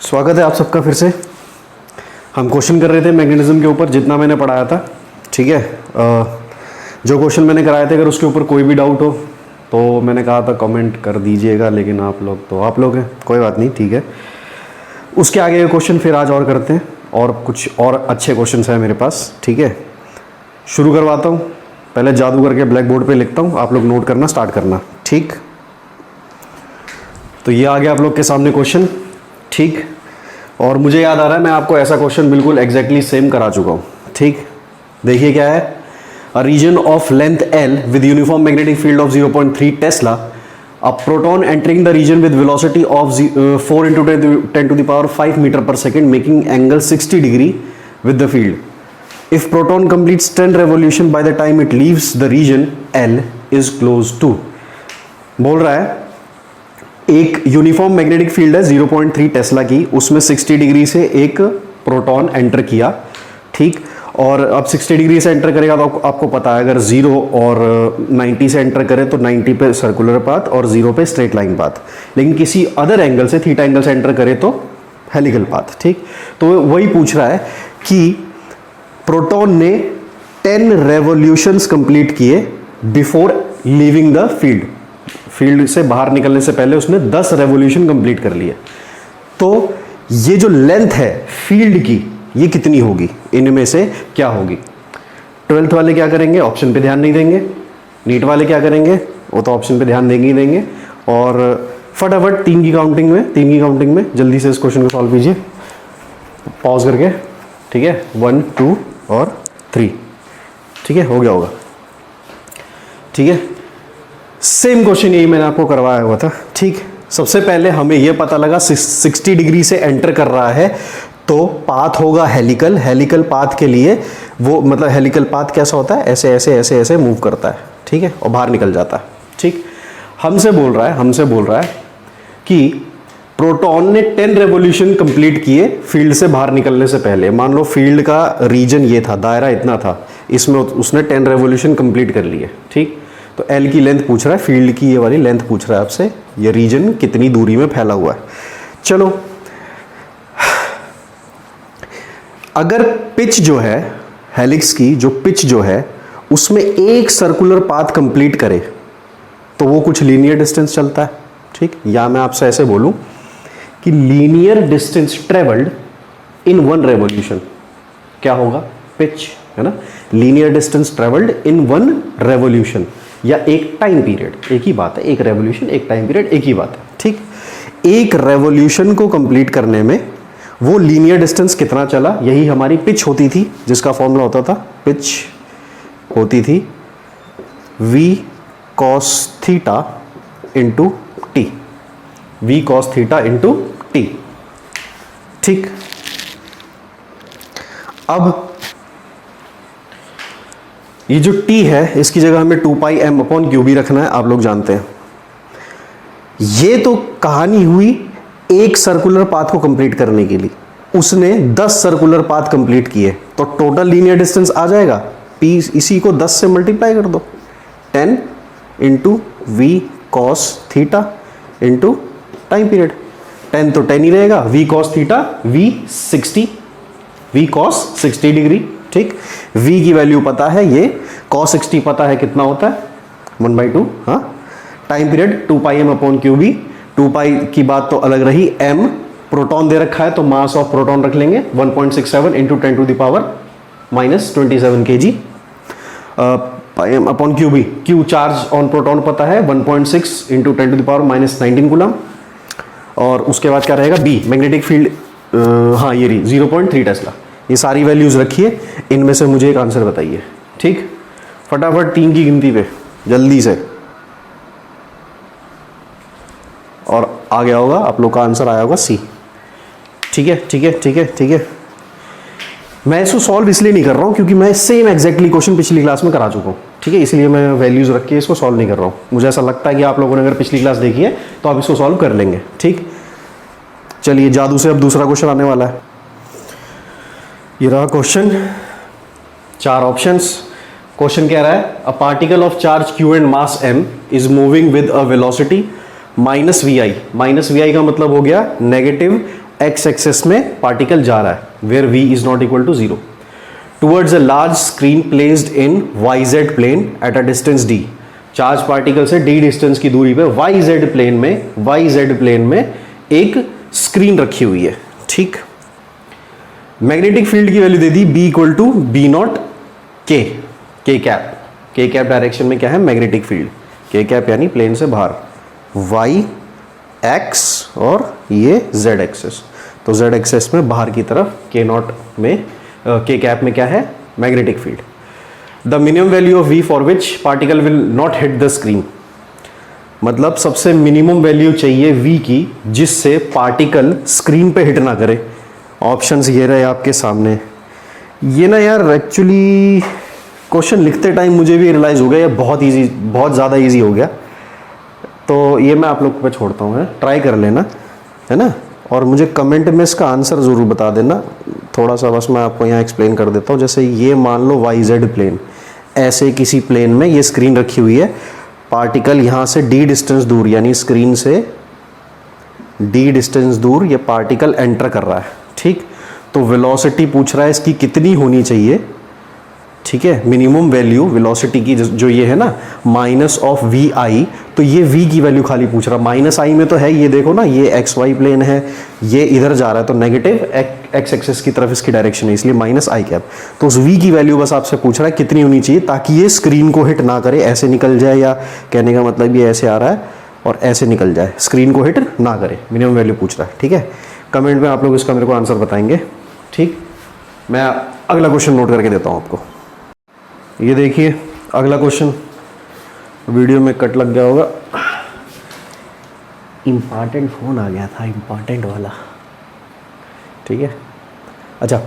स्वागत है आप सबका फिर से। हम क्वेश्चन कर रहे थे मैग्नेटिज्म के ऊपर, जितना मैंने पढ़ाया था। ठीक है, जो क्वेश्चन मैंने कराए थे अगर उसके ऊपर कोई भी डाउट हो तो मैंने कहा था कमेंट कर दीजिएगा, लेकिन आप लोग हैं, कोई बात नहीं, ठीक है। उसके आगे के क्वेश्चन फिर आज और करते हैं, और कुछ और अच्छे क्वेश्चन हैं मेरे पास। ठीक है, शुरू करवाता हूँ। पहले जादू करके ब्लैक बोर्ड पर लिखता हूँ, आप लोग नोट करना स्टार्ट करना। ठीक, तो ये आ गया आप लोग के सामने क्वेश्चन। ठीक, और मुझे याद आ रहा है मैं आपको ऐसा क्वेश्चन बिल्कुल एग्जैक्टली सेम करा चुका हूँ। ठीक, देखिए क्या है। A region of length L with uniform magnetic field of 0.3 tesla, a proton entering the region with velocity of 4 into 10 to the power 5 metre पर second making angle 60 degree with the field. If proton completes 10 revolution by the time it leaves the region L is close to. बोल रहा है एक uniform magnetic field है 0.3 Tesla की, उसमें 60 degree से एक प्रोटॉन एंटर किया। ठीक, और अब 60 डिग्री से एंटर करेगा तो आपको पता है अगर 0 और 90 से एंटर करे तो 90 पे सर्कुलर पाथ और 0 पे स्ट्रेट लाइन पाथ, लेकिन किसी अदर एंगल से थीटा एंगल से एंटर करे तो हेलिकल पाथ। ठीक, तो वही पूछ रहा है कि प्रोटॉन ने 10 रेवोल्यूशंस कंप्लीट किए before leaving the field. Field से बाहर निकलने से पहले उसने 10 रेवोल्यूशन कंप्लीट कर लिए। तो ये जो लेंथ है फील्ड की ये कितनी होगी, इनमें से क्या होगी? 12th वाले क्या करेंगे? ऑप्शन पे ध्यान नहीं देंगे। नीट वाले क्या करेंगे? वो तो ऑप्शन पे ध्यान देंगे ही देंगे। और फटाफट 3 की काउंटिंग में जल्दी से इस क्वेश्चन को सॉल्व कीजिए, पॉज करके। ठीक है, 1 2 और 3। ठीक है, हो गया होगा। ठीक है, सेम क्वेश्चन यही मैंने आपको करवाया हुआ था। ठीक, सबसे पहले हमें यह पता लगा 60 डिग्री से एंटर कर रहा है तो पाथ होगा हेलिकल। हेलिकल पाथ के लिए वो मतलब हेलिकल पाथ कैसा होता है, ऐसे ऐसे ऐसे ऐसे मूव करता है। ठीक है, और बाहर निकल जाता है। ठीक, हमसे बोल रहा है कि प्रोटॉन ने 10 रेवोल्यूशन कंप्लीट किए फील्ड से बाहर निकलने से पहले। मान लो फील्ड का रीजन ये था, दायरा इतना था, इसमें उसने 10 रेवोल्यूशन कंप्लीट कर लिए। ठीक, तो L की लेंथ पूछ रहा है, फील्ड की ये वाली लेंथ पूछ रहा है आपसे, ये रीजन कितनी दूरी में फैला हुआ है। चलो, अगर पिच जो है हेलिक्स की, जो पिच जो है उसमें एक सर्कुलर पाथ कंप्लीट करे तो वो कुछ लीनियर डिस्टेंस चलता है। ठीक, या मैं आपसे ऐसे बोलूं कि linear distance travelled in 1 revolution क्या होगा? पिच है ना। Linear distance travelled in 1 revolution या एक टाइम पीरियड, एक ही बात है। एक रेवोल्यूशन, एक टाइम पीरियड, एक ही बात है। ठीक, एक रेवोल्यूशन को कंप्लीट करने में वो लीनियर डिस्टेंस कितना चला, यही हमारी पिच होती थी, जिसका फॉर्मूला होता था, पिच होती थी v cos theta into T, v cos theta into T. ठीक, अब ये जो t है इसकी जगह हमें 2 पाई m अपॉन क्यू भी रखना है, आप लोग जानते हैं। ये तो कहानी हुई एक सर्कुलर पाथ को कंप्लीट करने के लिए, उसने 10 सर्कुलर पाथ कंप्लीट किए तो टोटल लीनियर डिस्टेंस आ जाएगा p, इसी को 10 से मल्टीप्लाई कर दो, 10 into V cos theta into time period. 10 तो 10 ही रहेगा, v cos theta v cos 60 degree. ठीक, v की वैल्यू पता है, ये cos 60 पता है कितना होता है, 1/2। हाँ, टाइम पीरियड 2 पाई m अपॉन क्यू बी। 2 पाई की बात तो अलग रही, m प्रोटॉन दे रखा है तो मास ऑफ प्रोटॉन रख लेंगे 1.67 into 10 to the power -27 kg m upon Q B. Q charge on proton पता है 1.6 into 10 to the power -19 coulomb. और उसके बाद क्या रहेगा, b मैग्नेटिक फील्ड, हाँ ये रही 0.3 टेस्ला। ये सारी वैल्यूज रखिए, इनमें से मुझे एक आंसर बताइए। ठीक, फटाफट 3 की गिनती पे जल्दी से, और आ गया होगा आप लोग का आंसर, आया होगा सी। ठीक है, ठीक है, ठीक है, ठीक है। मैं इसको सॉल्व इसलिए नहीं कर रहा हूँ क्योंकि मैं सेम एग्जैक्टली क्वेश्चन पिछली क्लास में करा चुका हूँ। ठीक है, इसलिए मैं वैल्यूज रख के इसको सॉल्व नहीं कर रहा हूँ। मुझे ऐसा लगता है कि आप लोगों ने अगर पिछली क्लास देखी है तो आप इसको सॉल्व कर लेंगे। ठीक, चलिए जादू से अब दूसरा क्वेश्चन आने वाला है। ये रहा क्वेश्चन, 4 ऑप्शंस। क्वेश्चन कह रहा है a particle of charge q and mass m is moving with a velocity -vi। -vi का मतलब हो गया नेगेटिव एक्स एक्सेस में पार्टिकल जा रहा है, where v is not equal to 0, towards a large screen placed in yz plane at a distance d, charge particle से d distance की दूरी पे yz प्लेन में एक स्क्रीन रखी हुई है, ठीक। मैग्नेटिक फील्ड की वैल्यू दे दी b equal to B naught K cap direction में क्या है मैग्नेटिक फील्ड, के कैप यानी प्लेन से बाहर, y x और ये z एक्सेस, तो z एक्सेस में बाहर की तरफ k नॉट में के कैप में क्या है magnetic field. The minimum value of v for which particle will not hit the screen, मतलब सबसे मिनिमम वैल्यू चाहिए v की जिससे पार्टिकल स्क्रीन पे हिट ना करे। ऑप्शंस ये रहे आपके सामने। ये ना यार एक्चुअली क्वेश्चन लिखते टाइम मुझे भी रियलाइज हो गया ये बहुत ईजी, बहुत ज़्यादा ईजी हो गया, तो ये मैं आप लोग पे छोड़ता हूँ, ट्राई कर लेना, है ना। और मुझे कमेंट में इसका आंसर ज़रूर बता देना, थोड़ा सा बस मैं आपको यहाँ एक्सप्लेन कर देता हूँ। जैसे ये मान लो YZ प्लेन, ऐसे किसी प्लेन में ये स्क्रीन रखी हुई है, पार्टिकल यहाँ से d डिस्टेंस दूर यानी स्क्रीन से d डिस्टेंस दूर ये पार्टिकल एंटर कर रहा है, ठीक। तो वेलोसिटी पूछ रहा है इसकी कितनी होनी चाहिए, ठीक है, मिनिमम वैल्यू वेलोसिटी की जो ये है ना माइनस ऑफ वी आई, तो ये v की वैल्यू खाली पूछ रहा है। माइनस आई में तो है, ये देखो ना ये एक्स वाई प्लेन है, ये इधर जा रहा है तो नेगेटिव एक्स एक्सेस की तरफ इसकी डायरेक्शन है, इसलिए माइनस आई कैप। तो उस v की वैल्यू बस आपसे पूछ रहा है कितनी होनी चाहिए ताकि ये स्क्रीन को हिट ना करे, ऐसे निकल जाए, या कहने का मतलब ये ऐसे आ रहा है और ऐसे निकल जाए, स्क्रीन को हिट ना करे, मिनिमम वैल्यू पूछ रहा है, ठीक है। कमेंट में आप लोग इसका मेरे को आंसर बताएंगे, ठीक। मैं अगला क्वेश्चन नोट करके देता हूँ आपको। ये देखिए अगला क्वेश्चन, वीडियो में कट लग गया होगा, इम्पॉर्टेंट फ़ोन आ गया था, इम्पॉर्टेंट वाला, ठीक है। अच्छा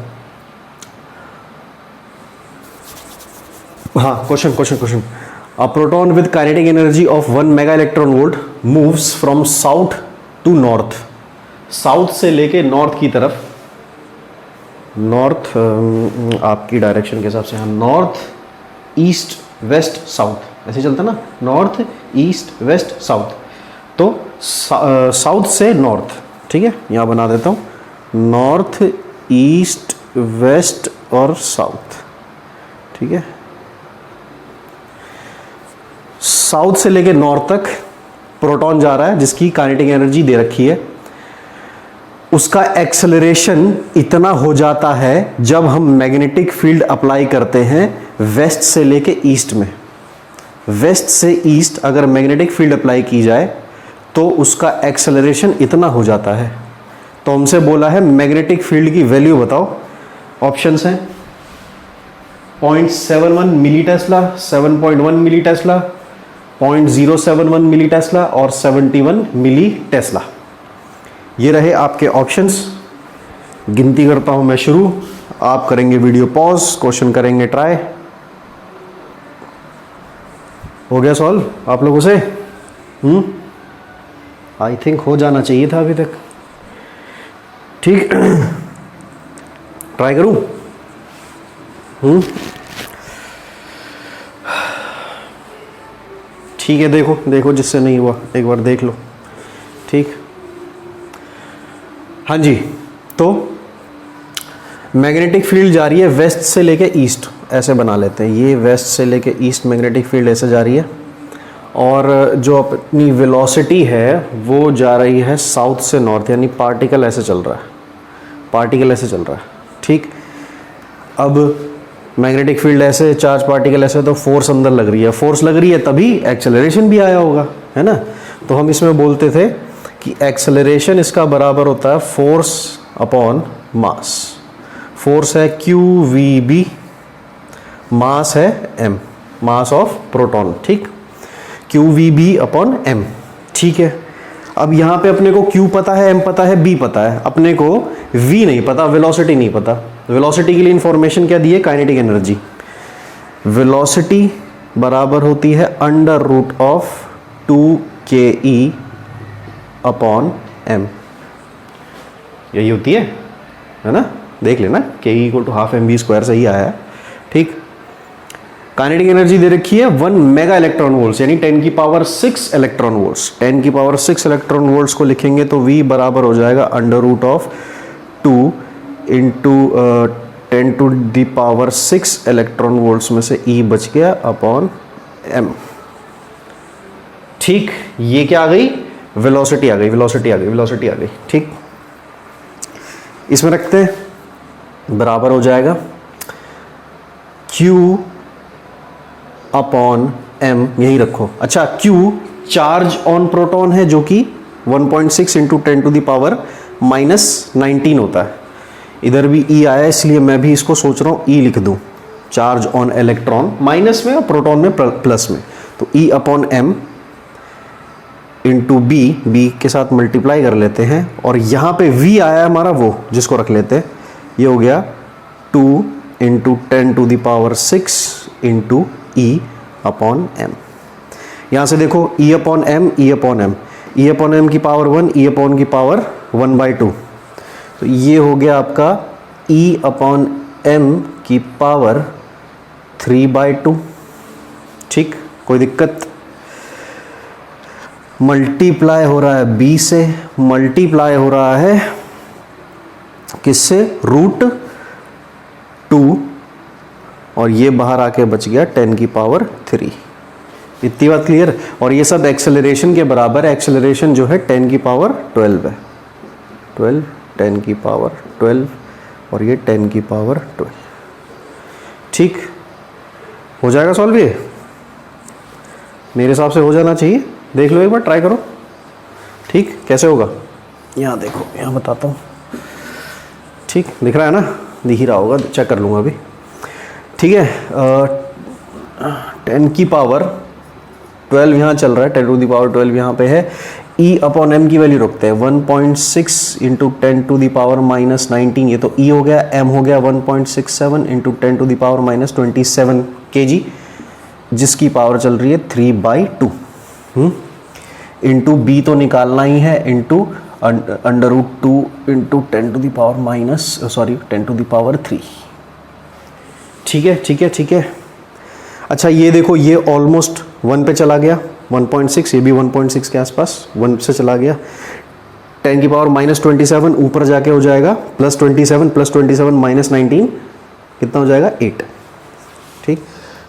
हाँ, question a proton with kinetic energy of 1 mega electron volt moves from south to north, south से लेके नॉर्थ की तरफ, नॉर्थ आपकी डायरेक्शन के हिसाब से, हाँ, नॉर्थ ईस्ट वेस्ट साउथ ऐसे चलता ना, नॉर्थ ईस्ट वेस्ट साउथ, तो साउथ से नॉर्थ, ठीक है, यहाँ बना देता हूँ, नॉर्थ ईस्ट वेस्ट और साउथ, ठीक है। साउथ से लेके नॉर्थ तक प्रोटॉन जा रहा है जिसकी काइनेटिक एनर्जी दे रखी है, उसका एक्सेलरेशन इतना हो जाता है जब हम मैग्नेटिक फील्ड अप्लाई करते हैं वेस्ट से लेके ईस्ट में, वेस्ट से ईस्ट अगर मैग्नेटिक फील्ड अप्लाई की जाए तो उसका एक्सेलरेशन इतना हो जाता है। तो हमसे बोला है मैग्नेटिक फील्ड की वैल्यू बताओ, ऑप्शंस हैं 0.71 मिली टेस्ला, 7.1 मिली टेस्ला, 0.071 मिली टेस्ला और 71 मिली टेस्ला। ये रहे आपके ऑप्शंस। गिनती करता हूं मैं शुरू, आप करेंगे वीडियो पॉज, क्वेश्चन करेंगे ट्राई। हो गया सॉल्व आप लोगों से? आई थिंक हो जाना चाहिए था अभी तक, ठीक। ट्राई करूं? ठीक है, देखो देखो जिससे नहीं हुआ एक बार देख लो, ठीक। हाँ जी, तो मैग्नेटिक फील्ड जा रही है वेस्ट से लेके ईस्ट, ऐसे बना लेते हैं, ये वेस्ट से लेके ईस्ट मैग्नेटिक फील्ड ऐसे जा रही है, और जो अपनी वेलोसिटी है वो जा रही है साउथ से नॉर्थ, यानी पार्टिकल ऐसे चल रहा है, पार्टिकल ऐसे चल रहा है, ठीक। अब मैग्नेटिक फील्ड ऐसे, चार्ज पार्टिकल ऐसे, तो फोर्स अंदर लग रही है, फोर्स लग रही है तभी एक्सेलरेशन भी आया होगा, है ना। तो हम इसमें बोलते थे कि एक्सेलरेशन इसका बराबर होता है फोर्स अपॉन मास। फोर्स है QVB, मास है m, मास ऑफ प्रोटॉन, ठीक, QVB अपॉन m, ठीक है। अब यहाँ पे अपने को Q पता है, m पता है, B पता है, अपने को V नहीं पता, वेलोसिटी नहीं पता। वेलोसिटी के लिए इंफॉर्मेशन क्या दी है? Kinetic energy. वेलोसिटी बराबर होती है √2KE अपॉन m, यही होती है ना, देख लेना, KE = 12 mv² सही आया है, ठीक। काइनेटिक एनर्जी दे रखी है 1 मेगा इलेक्ट्रॉन वोल्ट्स यानी 10 की पावर 6 इलेक्ट्रॉन वोल्ट्स। 10 की पावर 6 इलेक्ट्रॉन वोल्ट्स को लिखेंगे तो V बराबर हो जाएगा under root of 2 into 10 to the power 6 electron volts में से E बच गया अपॉन m। ठीक, ये क्या आ गई, वेलोसिटी आ गई, वेलोसिटी आ गई, वेलोसिटी आ गई। ठीक, इसमें रखते हैं, बराबर हो जाएगा Q अपॉन m, यही रखो। अच्छा, Q चार्ज ऑन प्रोटॉन है जो कि 1.6 इंटू 10 टू द पावर -19 होता है। इधर भी E आया इसलिए मैं भी इसको सोच रहा हूँ E लिख दूँ, चार्ज ऑन इलेक्ट्रॉन माइनस में और प्रोटॉन में प्लस में, तो E upon m into B के साथ मल्टीप्लाई कर लेते हैं और यहाँ पे V आया हमारा वो जिसको रख लेते हैं, ये हो गया 2 into 10 to the power 6 into E upon m। यहाँ से देखो E upon m, E upon m, E upon m की पावर 1, E अपॉन की पावर 1/2, तो ये हो गया आपका E अपॉन m की पावर 3/2। ठीक, कोई दिक्कत? मल्टीप्लाई हो रहा है b से, मल्टीप्लाई हो रहा है किससे, √2, और ये बाहर आके बच गया 10 की पावर 3। इतनी बात क्लियर? और ये सब एक्सेलरेशन के बराबर है, एक्सेलरेशन जो है 10 की पावर 12 है, 12, 10 की पावर 12 और ये 10 की पावर 12। ठीक, हो जाएगा सॉल्व ये, मेरे हिसाब से हो जाना चाहिए। देख लो एक बार, ट्राई करो। ठीक, कैसे होगा, यहाँ देखो, यहाँ बताता हूँ। ठीक, दिख रहा है ना, दिख ही रहा होगा, चेक कर लूँगा अभी। ठीक है, 10 की पावर 12 यहाँ चल रहा है, 10 टू दी पावर 12 यहाँ पे है। E अपॉन m की वैल्यू रखते हैं 1.6 इंटू 10 टू दी पावर -19, ये तो E हो गया, m हो गया 1.67 into 10 to the power -27 kg, जिसकी पावर चल रही है 3/2। इंटू B तो निकालना ही है, into under root 2 into 10 to the power 10 to the power 3। ठीक है, ठीक है, ठीक है। अच्छा, ये देखो, ये ऑलमोस्ट 1 पे चला गया, 1.6, ये भी 1.6 के आसपास 1 से चला गया। 10 की पावर -27 ऊपर जाके हो जाएगा +27, +27 -19 कितना हो जाएगा, 8। ठीक,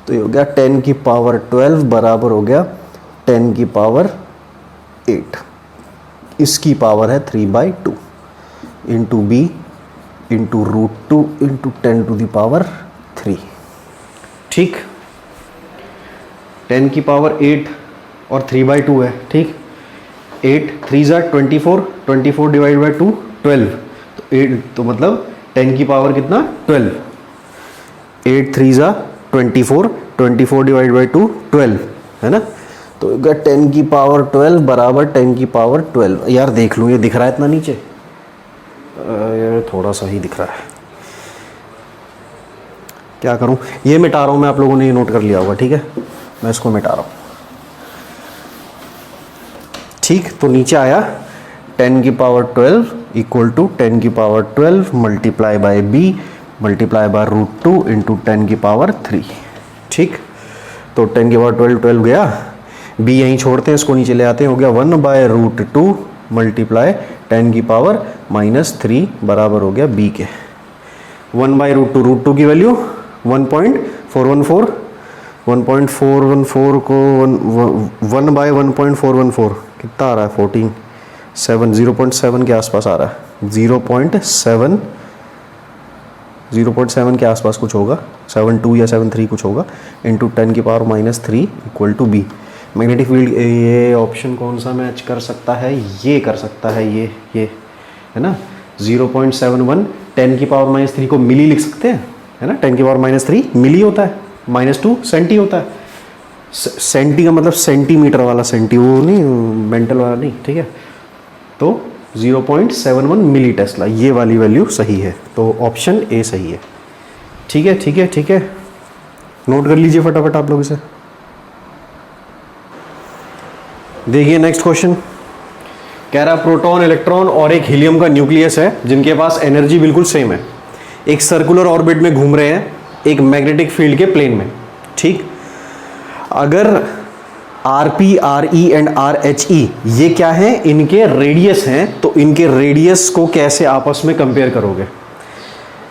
तो ये हो गया 10 की पावर 12 बराबर हो गया 10 की पावर 8, इसकी पावर है 3/2 into B into √2 into 10 to the power 3। ठीक, 10 की पावर 8 और 3/2 है। ठीक, 8 3 ज़ा 24, 24 डिवाइड बाई 2 12, तो 8, तो मतलब 10 की पावर कितना, 12। 8 3 ज़ा 24, 24 डिवाइड बाई 2 12 है ना, तो 10 की पावर 12 बराबर 10 की पावर 12। यार देख लूँ, ये दिख रहा है इतना नीचे, यार थोड़ा सा ही दिख रहा है, क्या करूँ, ये मिटा रहा हूँ मैं, आप लोगों ने ये नोट कर लिया होगा। ठीक है, मैं इसको मिटा रहा हूँ। ठीक, तो नीचे आया 10 की पावर 12 इक्वल टू 10 की power 12 multiply by B multiply by √2 into 10 की पावर 3। ठीक, तो 10 की पावर 12 गया, B यहीं छोड़ते हैं, इसको नीचे ले आते हैं, हो गया 1/√2 मल्टीप्लाई 10 की पावर -3 बराबर हो गया B के 1/√2। √2 की वैल्यू 1.414, 1.414 को 1/1.414 कितना आ रहा है, 14, 7, 0.7 के आसपास आ रहा है, 0.7 के आसपास कुछ होगा, 7.2 या 7.3 कुछ होगा, इंटू 10 की power -3 equal to B। Magnetic field, ये ऑप्शन कौन सा मैच कर सकता है, ये कर सकता है, ये है ना, 0.71, 10 की पावर -3 को मिली लिख सकते हैं, है ना, 10 की पावर -3 मिली होता है, -2 सेंटी होता है, सेंटी का मतलब सेंटीमीटर वाला सेंटी, वो नहीं मेंटल वाला नहीं। ठीक है, तो 0.71 मिली टेस्ला, ये वाली वैल्यू सही है, तो ऑप्शन ए सही है। ठीक है, ठीक है, ठीक है, नोट कर लीजिए फटाफट आप लोग इसे। देखिए नेक्स्ट क्वेश्चन, कह रहा प्रोटॉन, इलेक्ट्रॉन और एक हीलियम का न्यूक्लियस है जिनके पास एनर्जी बिल्कुल सेम है, एक सर्कुलर ऑर्बिट में घूम रहे हैं एक मैग्नेटिक फील्ड के प्लेन में। ठीक। अगर R P, R E and R H E ये क्या है, इनके रेडियस हैं, तो इनके रेडियस को कैसे आपस में कंपेयर करोगे?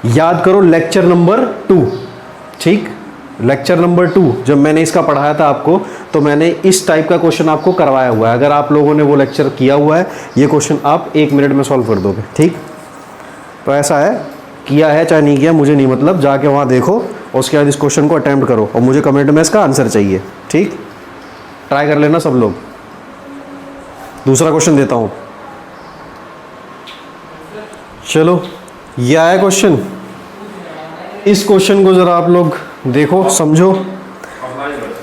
याद करो लेक्चर नंबर 2, ठीक, लेक्चर नंबर 2 जब मैंने इसका पढ़ाया था आपको, तो मैंने इस टाइप का क्वेश्चन आपको करवाया हुआ है। अगर आप लोगों ने वो लेक्चर किया हुआ है, ये क्वेश्चन आप 1 मिनट में सॉल्व कर दोगे, ठीक। तो ऐसा है, किया है चाहे नहीं किया मुझे नहीं मतलब, जाके वहाँ देखो और उसके बाद इस क्वेश्चन को अटेम्प्ट करो और मुझे कमेंट में इसका आंसर चाहिए, ठीक। ट्राई कर लेना सब लोग। दूसरा क्वेश्चन देता हूँ, चलो ये आया क्वेश्चन। इस क्वेश्चन को ज़रा आप लोग देखो, समझो,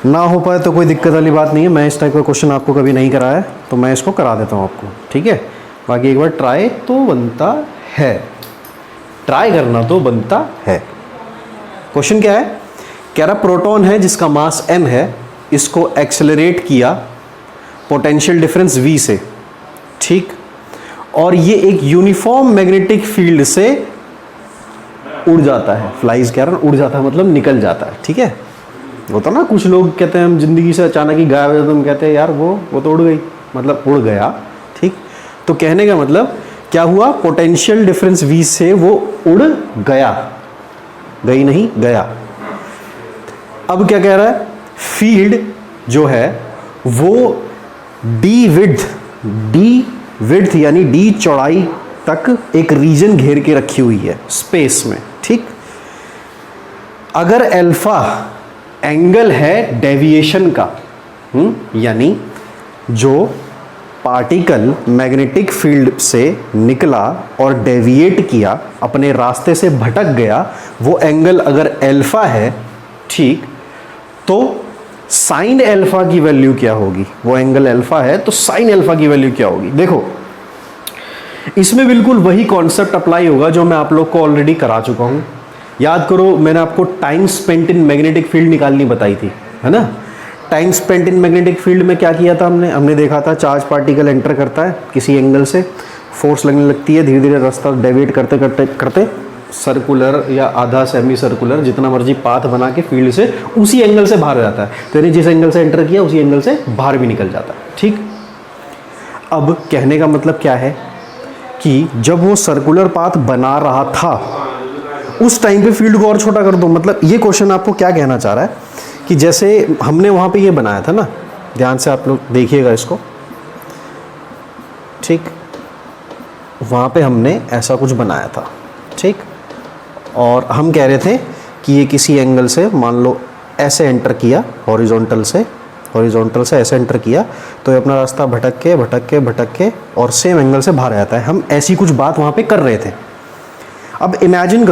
ना हो पाए तो कोई दिक्कत वाली बात नहीं है। मैं इस टाइप का क्वेश्चन आपको कभी नहीं कराया तो मैं इसको करा देता हूँ आपको, ठीक है। बाकी एक बार ट्राई तो बनता है, ट्राई करना तो बनता है। क्वेश्चन क्या है? कह रहा प्रोटॉन है जिसका मास m है, इसको एक्सेलरेट किया पोटेंशियल डिफरेंस v से, ठीक, और ये एक यूनिफॉर्म मैग्नेटिक फील्ड से उड़ जाता है। फ्लाइज कह रहा है उड़ जाता है मतलब निकल जाता है, ठीक है। होता ना, कुछ लोग कहते हैं हम जिंदगी से अचानक ही गायब हो जाते, हम कहते हैं यार वो तो उड़ गई, मतलब उड़ गया, ठीक। तो कहने का मतलब क्या हुआ, पोटेंशियल डिफरेंस v से वो उड़ गया, गई नहीं, गया। अब क्या कह रहा है, फील्ड जो है वो डी विड्थ यानी डी चौड़ाई तक एक रीजन घेर के रखी हुई है स्पेस में, ठीक। अगर अल्फा एंगल है डेविएशन का, यानी जो पार्टिकल मैग्नेटिक फील्ड से निकला और डेविएट किया, अपने रास्ते से भटक गया, वो एंगल अगर अल्फा है, ठीक, तो साइन अल्फा की वैल्यू क्या होगी? वो एंगल अल्फा है तो साइन अल्फा की वैल्यू क्या होगी? देखो इसमें बिल्कुल वही कॉन्सेप्ट अप्लाई होगा जो मैं आप लोग को ऑलरेडी करा चुका हूं। याद करो, मैंने आपको time spent in magnetic field निकालनी बताई थी, है ना। Time spent in magnetic field में क्या किया था हमने देखा था, चार्ज पार्टिकल एंटर करता है किसी एंगल से, फोर्स लगने लगती है, धीरे धीरे रास्ता डेविएट करते करते करते सर्कुलर या आधा सेमी सर्कुलर जितना मर्जी पाथ बना के फील्ड से उसी एंगल से बाहर हो जाता है। तो यानी जिस एंगल से एंटर किया उसी एंगल से बाहर भी निकल जाता है, ठीक। अब कहने का मतलब क्या है कि जब वो सर्कुलर पाथ बना रहा था उस टाइम पे फील्ड को और छोटा कर दो। मतलब ये क्वेश्चन आपको क्या कहना चाह रहा है कि जैसे हमने वहाँ पे ये बनाया था ना, ध्यान से आप लोग देखिएगा इसको, ठीक, वहाँ पे हमने ऐसा कुछ बनाया था, ठीक, और हम कह रहे थे कि ये किसी एंगल से मान लो ऐसे एंटर किया, हॉरिजॉन्टल से ऐसे एंटर किया, तो ये अपना रास्ता भटक के और सेम एंगल से बाहर आता है। हम ऐसी कुछ बात वहाँ पे कर रहे थे। अब इमेजिन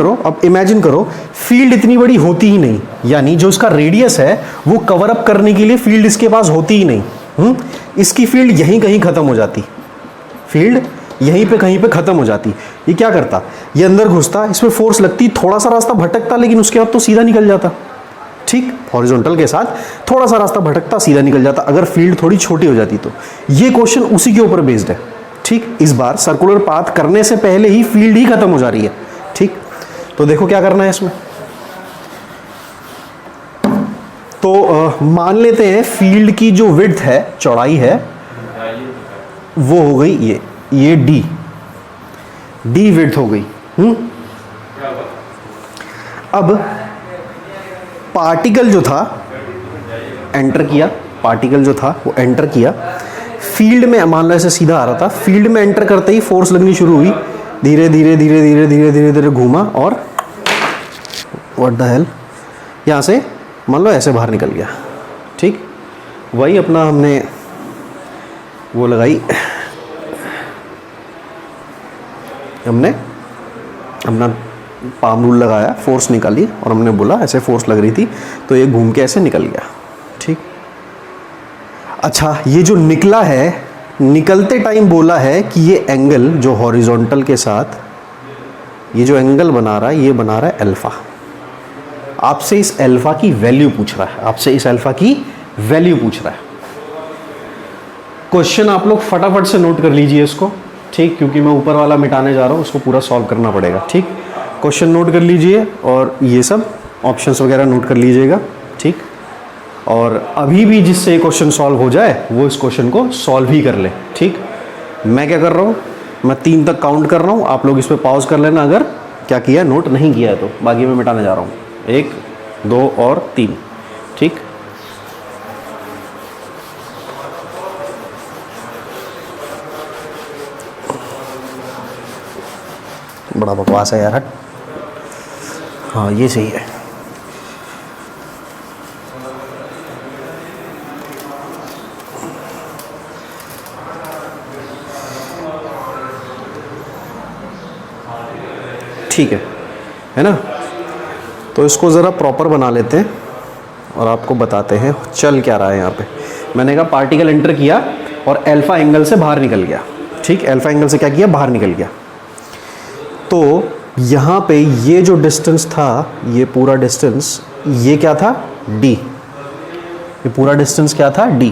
करो फील्ड इतनी बड़ी होती ही नहीं, यानी जो इसका रेडियस है वो कवर अप करने के लिए फील्ड इसके पास होती ही नहीं। इसकी फील्ड यहीं कहीं खत्म हो जाती, फील्ड यहीं पे कहीं पे खत्म हो जाती। ये क्या करता, ये अंदर घुसता, इसमें फोर्स लगती, थोड़ा सा रास्ता भटकता, लेकिन उसके बाद तो सीधा निकल जाता, ठीक, हॉरिजॉन्टल के साथ थोड़ा सा रास्ता भटकता, सीधा निकल जाता, अगर फील्ड थोड़ी छोटी हो जाती तो। ये क्वेश्चन उसी के ऊपर बेस्ड है, ठीक। इस बार सर्कुलर पाथ करने से पहले ही फील्ड ही खत्म हो जा रही है, ठीक। तो देखो क्या करना है इसमें, तो मान लेते हैं फील्ड की जो विड्थ है, चौड़ाई है, वो हो गई ये डी विड्थ हो गई। अब पार्टिकल जो था एंटर किया, फील्ड में, मान लो ऐसे सीधा आ रहा था, फील्ड में एंटर करते ही फोर्स लगनी शुरू हुई, धीरे धीरे घूमा और व्हाट द हेल, यहाँ से मान लो ऐसे बाहर निकल गया, ठीक। वही अपना हमने वो लगाई, हमने अपना पाम रूल लगाया, फोर्स निकाली और हमने बोला ऐसे फोर्स लग रही थी तो ये घूम के ऐसे निकल गया, ठीक। अच्छा, ये जो निकला है, निकलते टाइम बोला है कि ये एंगल जो हॉरिजॉन्टल के साथ ये जो एंगल बना रहा है, ये बना रहा है अल्फा। आपसे इस अल्फा की वैल्यू पूछ रहा है, क्वेश्चन आप लोग फटाफट से नोट कर लीजिए इसको, ठीक, क्योंकि मैं ऊपर वाला मिटाने जा रहा हूँ, उसको पूरा सॉल्व करना पड़ेगा, ठीक। क्वेश्चन नोट कर लीजिए और ये सब ऑप्शंस वगैरह नोट कर लीजिएगा, ठीक। और अभी भी जिससे ये क्वेश्चन सॉल्व हो जाए वो इस क्वेश्चन को सॉल्व ही कर ले। ठीक, मैं क्या कर रहा हूँ, मैं 3 तक काउंट कर रहा हूँ, आप लोग इस पर पॉज कर लेना अगर क्या किया, नोट नहीं किया है तो, बाकी मैं मिटाने जा रहा हूँ। 1 2 और 3। ठीक, बड़ा बकवास है यार, हट। हाँ ये सही है। ठीक है ना। तो इसको ज़रा प्रॉपर बना लेते हैं और आपको बताते हैं चल क्या रहा है यहाँ पे। मैंने कहा पार्टिकल एंटर किया और अल्फा एंगल से बाहर निकल गया। ठीक, अल्फा एंगल से क्या किया, बाहर निकल गया। तो यहाँ पे ये जो डिस्टेंस था, ये पूरा डिस्टेंस, ये क्या था, d। ये पूरा डिस्टेंस क्या था, d।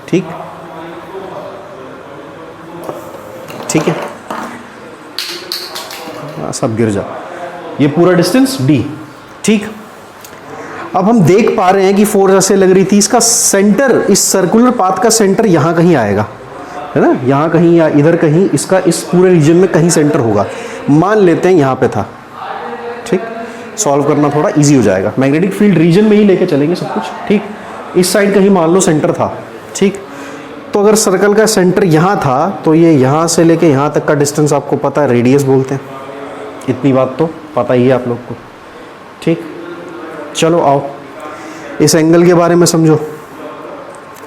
ठीक, ठीक है, सब गिर जा, ये पूरा डिस्टेंस d। ठीक, अब हम देख पा रहे हैं कि फोर्स ऐसे लग रही थी, इसका सेंटर, इस सर्कुलर पाथ का सेंटर यहाँ कहीं आएगा, है ना, यहाँ कहीं या इधर कहीं, इसका इस पूरे रीजन में कहीं सेंटर होगा। मान लेते हैं यहाँ पे था। ठीक, सॉल्व करना थोड़ा इजी हो जाएगा। मैग्नेटिक फील्ड रीजन में ही लेके चलेंगे सब कुछ। ठीक, इस साइड कहीं मान लो सेंटर था। ठीक, तो अगर सर्कल का सेंटर यहाँ था तो ये यहाँ से लेके यहाँ तक का डिस्टेंस आपको पता है, रेडियस बोलते हैं। इतनी बात तो पता ही है आप लोग को। ठीक, चलो आओ इस एंगल के बारे में समझो।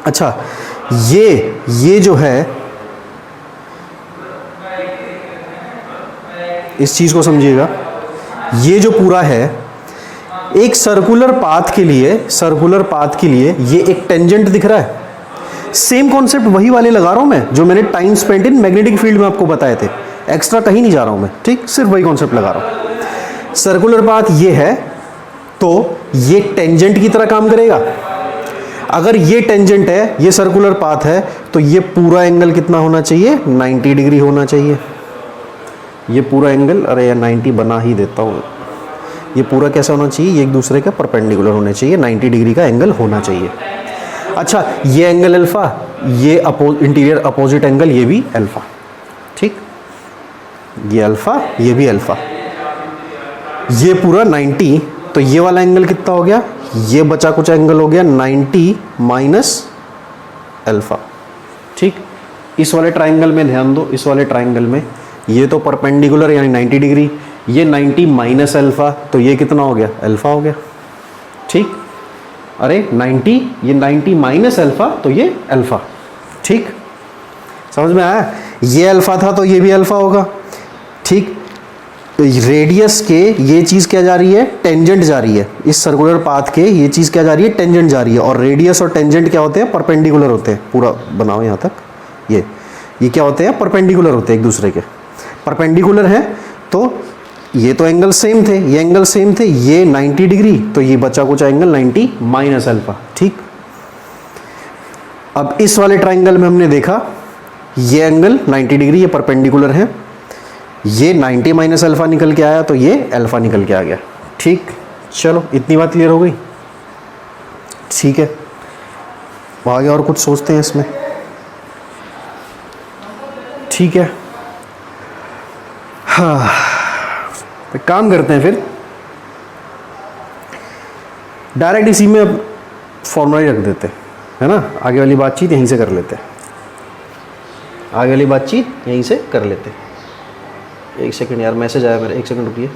अच्छा, ये जो है, इस चीज को समझिएगा, ये जो पूरा है एक सर्कुलर पाथ के लिए ये एक टेंजेंट दिख रहा है। सेम कॉन्सेप्ट वही वाले लगा रहा हूं मैं जो मैंने time spent in magnetic field में आपको बताए थे। एक्स्ट्रा कहीं नहीं जा रहा हूं मैं। ठीक, सिर्फ वही कॉन्सेप्ट लगा रहा हूं। सर्कुलर पाथ ये है तो ये टेंजेंट की तरह काम करेगा। अगर ये टेंजेंट है, ये सर्कुलर पाथ है, तो ये पूरा एंगल कितना होना चाहिए, 90 डिग्री होना चाहिए। ये पूरा एंगल, अरे यार 90 बना ही देता हूँ। ये पूरा कैसा होना चाहिए, ये एक दूसरे के परपेंडिकुलर होने चाहिए, 90 डिग्री का एंगल होना चाहिए। अच्छा, ये एंगल अल्फा, ये इंटीरियर अपोजिट एंगल, ये भी अल्फा। ठीक, ये अल्फा, ये भी अल्फा, ये पूरा 90। तो ये वाला एंगल कितना हो गया, ये बचा कुछ एंगल हो गया 90 माइनस अल्फा। ठीक, इस वाले ट्राइंगल में ध्यान दो, इस वाले ट्राइंगल में ये तो परपेंडिकुलर यानी 90 डिग्री, ये 90 माइनस अल्फा, तो ये कितना हो गया, अल्फा हो गया। ठीक, अरे 90, ये 90 माइनस अल्फा, तो ये अल्फा। ठीक, समझ में आया, ये अल्फा था तो ये भी अल्फा होगा। ठीक, रेडियस के ये चीज़ क्या जा रही है, टेंजेंट जा रही है। इस सर्कुलर पाथ के ये चीज़ क्या जा रही है, टेंजेंट जा रही है। और रेडियस और टेंजेंट क्या होते हैं, परपेंडिकुलर होते हैं। पूरा बनाओ यहाँ तक, ये क्या होते हैं, परपेंडिकुलर होते हैं एक दूसरे के। परपेंडिकुलर है तो ये तो एंगल सेम थे, ये एंगल सेम थे, ये 90 डिग्री, तो ये बचा कुछ एंगल 90 माइनस अल्फा। ठीक, अब इस वाले ट्राइंगल में हमने देखा ये एंगल 90 डिग्री, ये परपेंडिकुलर है, ये 90 माइनस अल्फा निकल के आया, तो ये अल्फा निकल के आ गया। ठीक, चलो इतनी बात क्लियर हो गई। ठीक है, आगे और कुछ सोचते हैं इसमें। ठीक है, हाँ, तो काम करते हैं फिर, डायरेक्ट इसी में अब फॉर्मूला ही रख देते हैं, है ना। आगे वाली बातचीत यहीं से कर लेते हैं, आगे वाली बातचीत यहीं से कर लेते हैं। एक सेकंड यार, मैसेज आया मेरा, एक सेकंड रुकिए।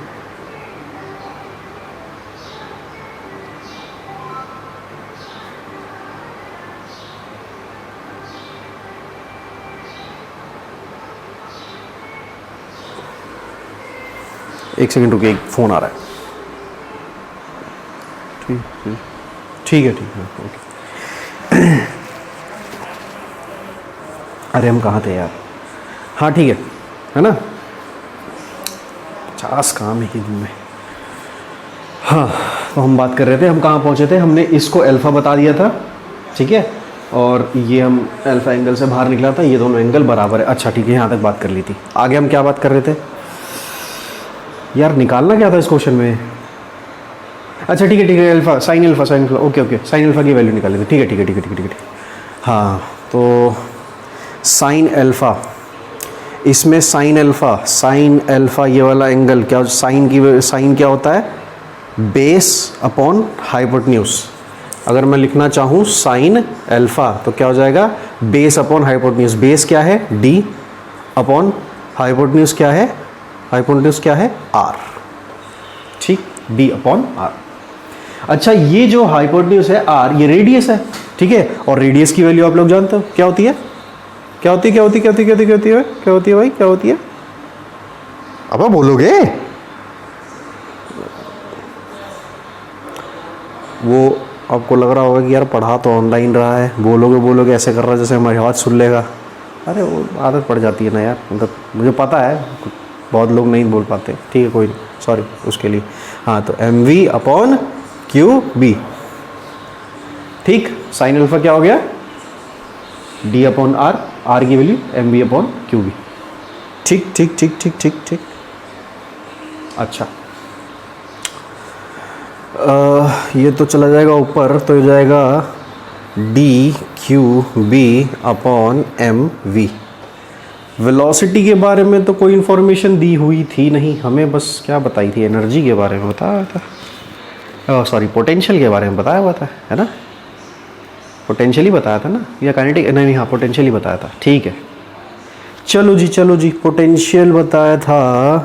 एक सेकंड रुकिए, एक फ़ोन आ रहा है। ठीक है, ओके। अरे हम कहाँ थे यार, हाँ ठीक है ना। 50 काम एक ही दिन में। हाँ, तो हम बात कर रहे थे, हम कहाँ पहुँचे थे, हमने इसको अल्फ़ा बता दिया था। ठीक है, और ये हम अल्फ़ा एंगल से बाहर निकला था, ये दोनों एंगल बराबर है। अच्छा ठीक है, यहाँ तक बात कर ली थी। आगे हम क्या बात कर रहे थे यार, निकालना क्या था इस क्वेश्चन में। अच्छा ठीक है alpha sine alpha okay sine alpha की वैल्यू निकालेंगे, ठीक है। हाँ तो साइन अल्फा, इसमें साइन अल्फा ये वाला एंगल क्या, साइन क्या होता है, बेस अपॉन हाइपोटेन्यूज। अगर मैं लिखना चाहूँ साइन अल्फा तो क्या हो जाएगा, बेस अपॉन हाइपोटेन्यूज। बेस क्या है d अपॉन हाइपोटेन्यूज क्या है r, ठीक, d अपॉन r। अच्छा ये जो हाइपोटेन्यूज है r, ये रेडियस है, ठीक है, और रेडियस की वैल्यू आप लोग जानते हो क्या होती है भाई, अब आप बोलोगे, वो आपको लग रहा होगा कि यार पढ़ा तो ऑनलाइन रहा है, बोलोगे ऐसे कर रहा है जैसे हमारी आवाज़ सुन लेगा। अरे वो आदत पड़ जाती है ना यार, मतलब मुझे पता है बहुत लोग नहीं बोल पाते, ठीक है, कोई सॉरी उसके लिए। हाँ तो M V upon Q B, ठीक। साइन अल्फा क्या हो गया, डी अपॉन आर, आर की value M B upon Q B, ठीक। अच्छा ये तो चला जाएगा ऊपर, तो हो जाएगा D Q B upon M V. Velocity के बारे में तो कोई इन्फॉर्मेशन दी हुई थी नहीं हमें, बस क्या बताई थी, एनर्जी के बारे में बताया था, सॉरी पोटेंशियल के बारे में बताया हुआ था, है ना, पोटेंशियल ही बताया था ना, या काइनेटिक, नहीं हाँ पोटेंशियल ही बताया था, ठीक है। चलो जी पोटेंशियल बताया था,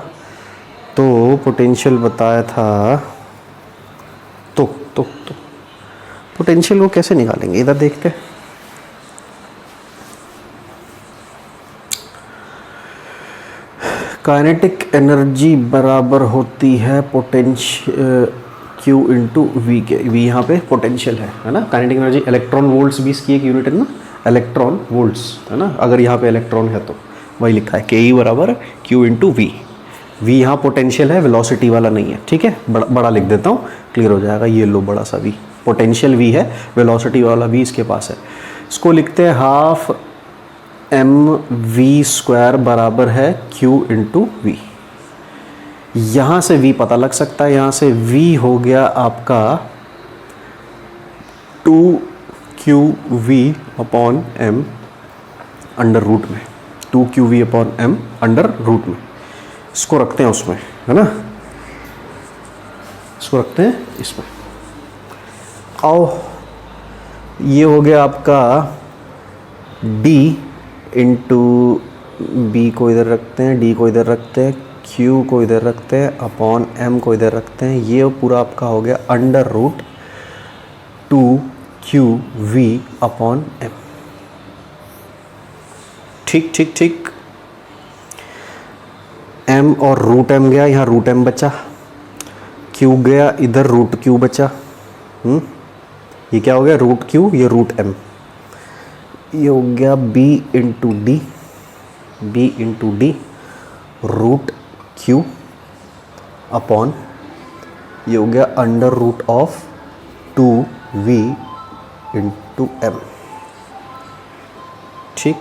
तो पोटेंशियल बताया था, तो पोटेंशियल को कैसे निकालेंगे, इधर देखते हैं। काइनेटिक एनर्जी बराबर होती है पोटेंशियल Q इंटू वी के, वी यहाँ पे पोटेंशियल है ना। काइनेटिक एनर्जी इलेक्ट्रॉन वोल्ट्स भी इसकी एक यूनिट है ना, इलेक्ट्रॉन वोल्ट्स है ना, अगर यहाँ पे इलेक्ट्रॉन है तो वही लिखा है के बराबर Q इंटू वी। वी यहाँ पोटेंशियल है, वेलोसिटी वाला नहीं है, ठीक है, बड़ा लिख देता हूँ, क्लियर हो जाएगा। ये लो बड़ा सा वी, पोटेंशियल वी है, वेलोसिटी वाला वी इसके पास है। इसको लिखते हैं हाफ एम वी स्क्वायर बराबर है Q इंटू वी। यहाँ से v पता लग सकता है, यहाँ से v हो गया आपका 2qv upon m under root में, 2qv upon m under root में। इसको रखते हैं उसमें, है ना, इसको रखते हैं इसमें। आओ ये हो गया आपका d इंटू बी को इधर रखते हैं, d को इधर रखते हैं, Q को इधर रखते हैं, अपॉन M को इधर रखते हैं। ये पूरा आपका हो गया under root 2qv upon M, ठीक। M और रूट M गया, यहाँ रूट M बचा, Q गया इधर, रूट Q बचा। ये क्या हो गया, रूट Q, ये रूट M। ये हो गया B into D root Q upon, ये हो गया under root of 2v into M, ठीक।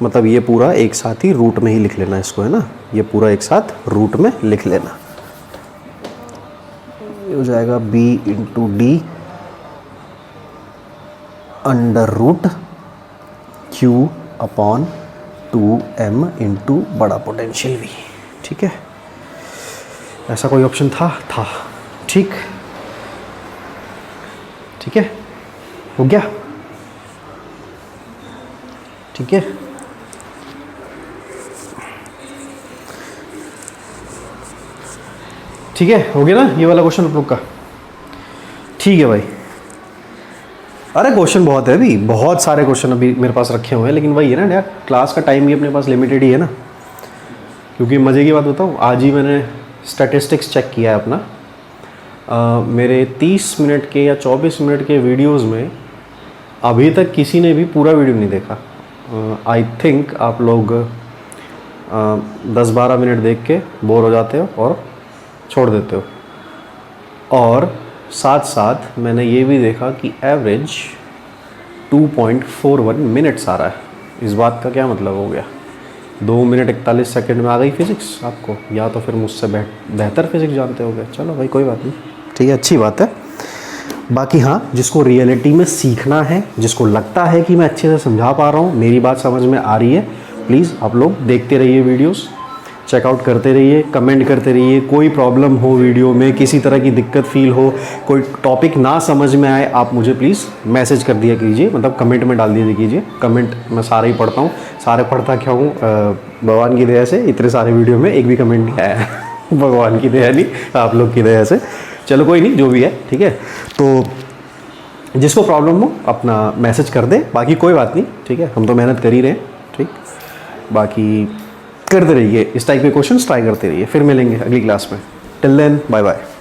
मतलब ये पूरा एक साथ ही रूट में ही लिख लेना इसको, है ना, ये पूरा एक साथ रूट में लिख लेना। ये हो जाएगा b into D under root Q upon 2m into बड़ा पोटेंशियल v, ठीक है। ऐसा कोई ऑप्शन था, ठीक है, हो गया, ठीक है। ठीक है, हो गया ना ये वाला क्वेश्चन आप लोग का, ठीक है भाई। अरे क्वेश्चन बहुत है अभी, बहुत सारे क्वेश्चन अभी मेरे पास रखे हुए हैं, लेकिन वही है ना यार, क्लास का टाइम भी अपने पास लिमिटेड ही है ना। क्योंकि मज़े की बात बताऊँ, आज ही मैंने स्टैटिस्टिक्स चेक किया है अपना। मेरे 30 मिनट के या 24 मिनट के वीडियोस में अभी तक किसी ने भी पूरा वीडियो नहीं देखा। आई थिंक आप लोग 10-12 मिनट देख के बोर हो जाते हो और छोड़ देते हो। और साथ साथ मैंने ये भी देखा कि एवरेज 2.41 मिनट्स आ रहा है। इस बात का क्या मतलब हो गया, 2 मिनट 41 सेकंड में आ गई फिज़िक्स आपको, या तो फिर मुझसे बेहतर फिज़िक्स जानते हो गए। चलो भाई कोई बात नहीं, ठीक है, अच्छी बात है। बाकी हाँ, जिसको रियलिटी में सीखना है, जिसको लगता है कि मैं अच्छे से समझा पा रहा हूँ, मेरी बात समझ में आ रही है, प्लीज़ आप लोग देखते रहिए वीडियोस, चेकआउट करते रहिए, कमेंट करते रहिए। कोई प्रॉब्लम हो वीडियो में, किसी तरह की दिक्कत फील हो, कोई टॉपिक ना समझ में आए, आप मुझे प्लीज़ मैसेज कर दिया कीजिए, मतलब कमेंट में डाल दिया कीजिए। कमेंट मैं सारे ही पढ़ता हूँ, सारे पढ़ता क्या हूँ, भगवान की दया से इतने सारे वीडियो में एक भी कमेंट नहीं आया है भगवान की दया नहीं, आप लोग की दया से। चलो कोई नहीं, जो भी है ठीक है। तो जिसको प्रॉब्लम हो अपना मैसेज कर दे, बाकी कोई बात नहीं, ठीक है, हम तो मेहनत कर ही रहे हैं, ठीक। बाकी करते रहिए, इस टाइप के क्वेश्चंस ट्राई करते रहिए। फिर मिलेंगे अगली क्लास में। Till then bye bye.